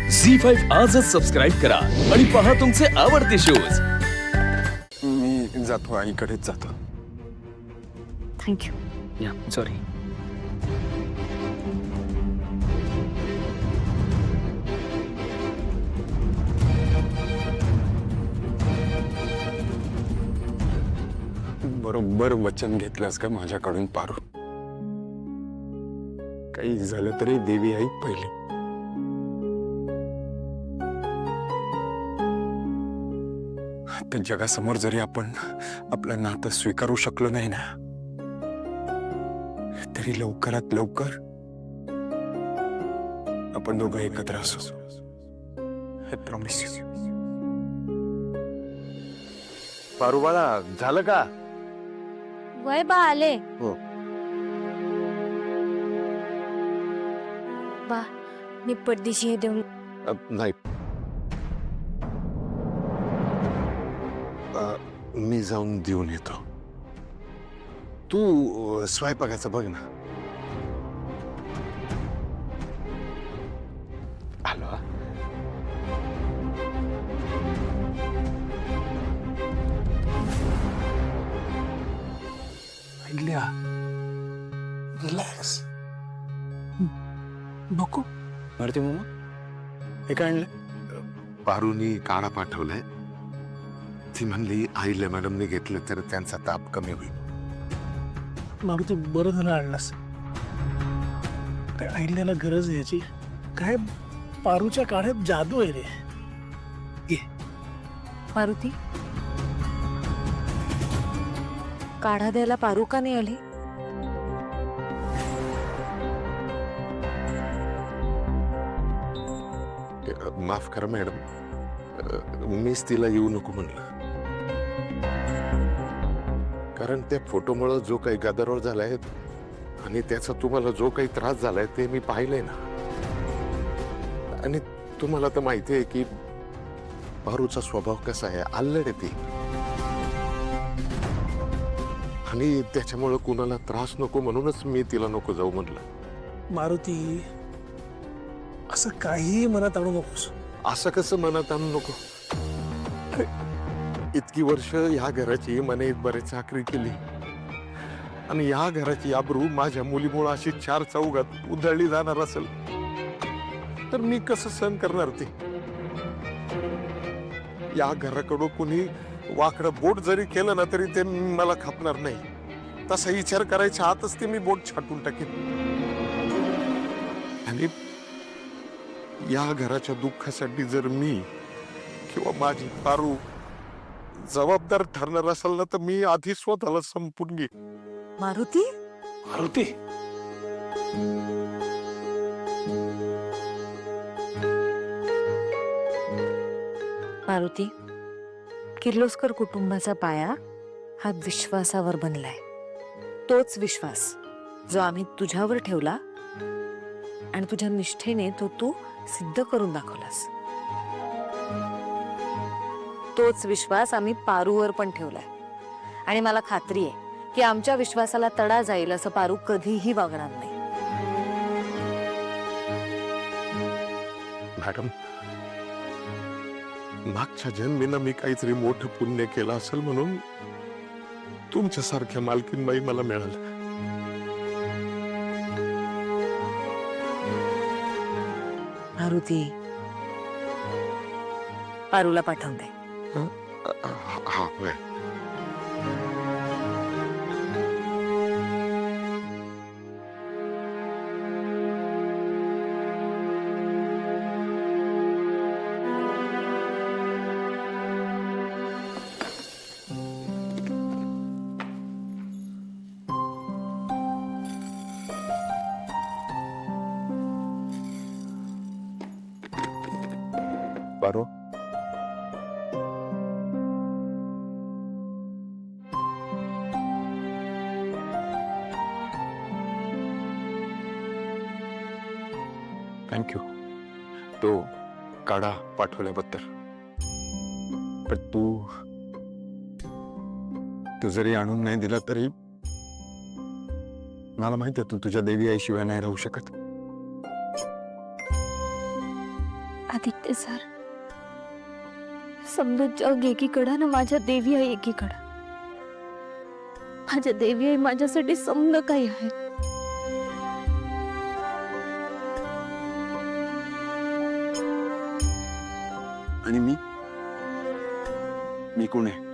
झी5 आजच सबस्क्राईब करा आणि पहा तुमचे आवडते शोज। मी जातो, आईकडेच जातो। थँक्यू। या सॉरी। बरोबर वचन घेतलंस का माझ्याकडून पारू? काही झालं तरी देवी आई पहिली। त्या जगासमोर जरी आपण आपलं नातं स्वीकारू शकलो नाही ना, तरी लवकरात लवकर आपण दोघं एकत्र असू, हे प्रॉमिस यू। पारू बाळा, झालं का? वय बा आले। हो। बा मी पडदिशी हे देऊन नाही, मी जाऊन देऊन येतो। तू स्वयंपाकाचं बघ ना। आलो हा? रिलॅक्स, नको मारती मामा। हे काय आणलं? पारूनी काढा पाठवलाय। ती म्हणली आईले मॅडमने घेतलं तर त्यांचा ताप कमी होईल। मारुती, बरं झालं आणलास। आईल्याला गरज आहे याची। काय पारूच्या काढ्यात जादू आहे रे। मारुती, काढा द्यायला पारू का नाही आली? माफ करा मॅडम, मीच तिला येऊ नको म्हणलं। कारण त्या फोटोमुळे जो काही गदारोळ झालाय आणि त्याचा तुम्हाला जो काही त्रास झालाय ते मी पाहिलंय ना। आणि तुम्हाला तर माहिती आहे की पारूचा स्वभाव कसा आहे, अल्लड आहे ती। आणि त्याच्यामुळे कुणाला त्रास नको म्हणूनच मी तिला नको जाऊ म्हणलं। मारुती, असं काहीही मनात आणू नकोस। असं कसं मनात आणू नको? अरे, इतकी वर्ष ह्या घराची मने बरेच चाकरी केली आणि या घराची आबरू माझ्या मुलीमुळे अशी चार चौघात उधळली जाणार असेल तर मी कसं सहन करणार ते? या घराकडून कुणी वाकडं बोट जरी केलं ना तरी ते मला खपणार नाही। तसा विचार करायच्या आतच ते मी बोट छाटून टाकेन। आणि या घराच्या दुःखासाठी जर मी किंवा माझी पारू जबाबदार ठरणार असेल ना तर मी आधी स्वतःला संपून घे। मारुती, मारुती, मारुती, किर्लोस्कर कुटुंबाचा पाया हा विश्वासावर बनलाय। तोच विश्वास जो आम्ही तुझ्यावर ठेवला आणि तुझ्या निष्ठेने तो तू सिद्ध करून दाखवलास। तोच विश्वास आम्ही पारूवर पण ठेवलाय आणि मला खात्री आहे की आमच्या विश्वासाला तडा जाईल असं पारू कधीही वागणार नाही। मॅडम, मागच्या जन्मीनं मी काहीतरी मोठं पुण्य केलं असेल म्हणून तुमच्यासारख्या मालकीनबाई मला मिळालं। मारुती, पारूला पाठवून दे। हा होय। पारू, थँक्यू तो काढा पाठवल्याबद्दल। पण तू जरी आणून नाही दिला तरी मला माहिती आहे तू तुझ्या देवी आईशिवाय नाही राहू शकत। आदित्य सर, समजा जग एकीकडं ना माझ्या देवी आई एकीकडं. माझ्या देवी आई माझ्यासाठी समजा काही आहे. आणि मी कोण आहे?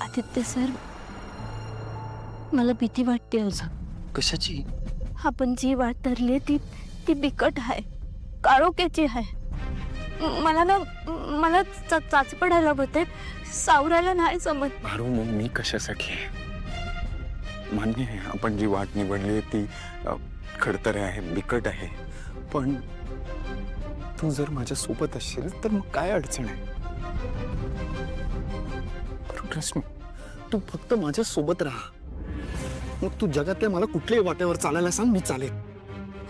आदित्य सर, मला भीती वाटते अजून. कशाची? आपण जी वाट धरली ती बिकट आहे, काळोख्याची आहे. मला चाच पडायला होते, सावरायला नाही जमत. भारू, मग मी कशासाठी आहे? मान्य आहे आपण जी वाट निवडली ती खडतर आहे, बिकट आहे, पण तू जर माझ्या सोबत असशील तर मग काय अडचण आहे? ट्रस्ट मी, तू फक्त माझ्या सोबत राहा. मग तू जगातल्या मला कुठल्याही वाट्यावर चालायला सांग, मी चालेल.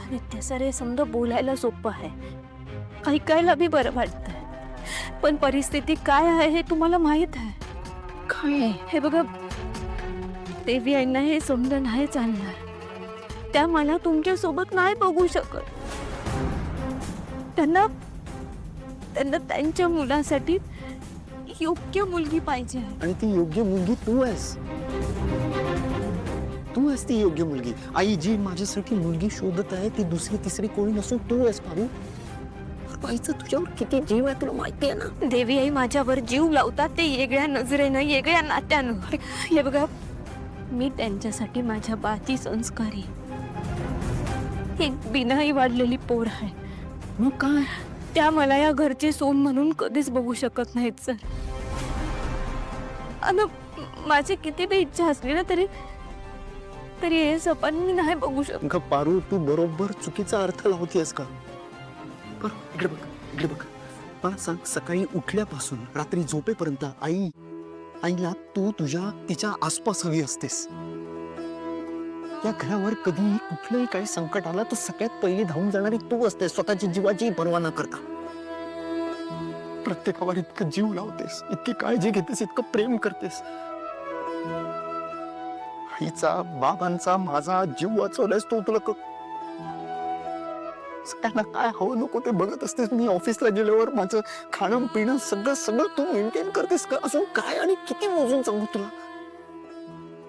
आदित्य सर, हे समजा बोलायला सोपं आहे, ऐकायला बी बरं वाटतंय, पण परिस्थिती काय आहे हे तुम्हाला माहित आहे. काय? हे बघा, देवी आईंना हे समजा नाही चालणार. त्या मला तुमच्या सोबत नाही बघू शकत. त्यांना त्यांच्या मुलासाठी योग्य मुलगी पाहिजे आहे. आणि ती योग्य मुलगी तू आहेस. तू आहेस ती योग्य मुलगी. आई जी माझ्यासाठी मुलगी शोधत आहे ती दुसरी तिसरी कोणी नसून तू आहेस पारू. आईचं तुझ्यावर किती जीव आहे तुला माहिती आहे ना. देवी आई माझ्यावर जीव लावतात, ते वेगळ्या नजरेनं, वेगळ्या नात्यानं. हे बघा, मी त्यांच्यासाठी माझ्या बाची संस्कारी एक बिनाई वाढलेली पोर आहे. मग काय? त्या मला या घरचे सोन म्हणून कधीच बघू शकत नाहीत सर. आणि माझी किती बी इच्छा असली ना तरी हे सपन मी नाही बघू शकत. का पारू, तू बरोबर चुकीचा अर्थ लावतेस का? बरं, इकडे बघ. मला सांग, सकाळी उठल्यापासून रात्री झोपेपर्यंत आईला तू तिच्या आसपास हवी असतेस. या घरावर कधीही कुठलंही काही संकट आलं तर सगळ्यात पहिली धावून जाणारी तू असतेस, स्वतःची जीवाची पर्वा न करता. प्रत्येकावर इतकं जीव लावतेस, इतकी काळजी घेतेस, इतकं प्रेम करतेस. आईचा, बाबांचा, माझा जीव वाचवलायस तू. तुला सगळ्यांना काय हवं नको ते बघत असतेस. मी ऑफिसला गेल्यावर माझं खाणं पिणं सगळं तू मेंटेन करतेस का? अजून काय आणि किती मोजून सांगू तुला?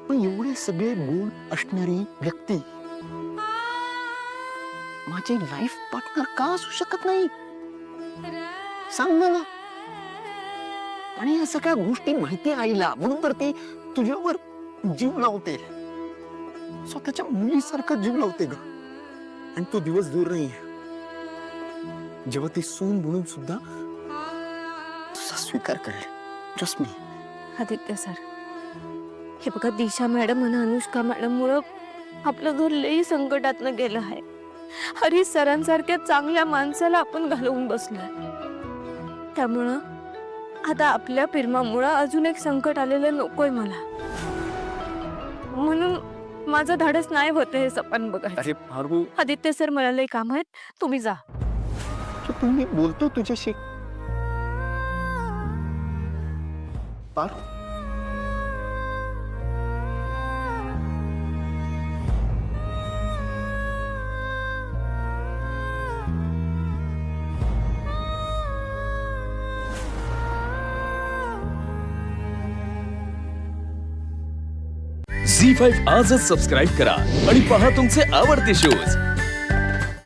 पण एवढे सगळे गुण असणारी व्यक्ती माझी लाईफ पार्टनर का असू शकत नाही? सांग मला. आणि या सगळ्या गोष्टी माहिती आईला, म्हणून तर ती तुझ्यावर जीव लावते, स्वतःच्या मुलीसारखा जीव लावते ग. आणि तो दिवस दूर नाही जेव्हा ती सून म्हणून सुद्धा तुझा स्वीकार करेल. Trust me. आदित्य सर, हे बघा, दिशा मॅडम आणि अनुष्का मॅडम मुळे आपलं घर लई संकटातनं गेलं आहे. हरी सरांसारख्या चांगल्या माणसाला आपण घालवून बसलोय. त्यामुळं आता आपल्या फिरमामुळं अजून एक संकट आलेलं नकोय मला. म्हणून माझं धाडस नाही होत हे सपन बघायचं. अरे पारू, आदित्य सर, मला लई काम आहेत, तुम्ही जा. तुम्ही बोलतो तुझ्याशी. पारू, झी5 आजच सबस्क्राईब करा आणि पहा तुमचे आवडते शोज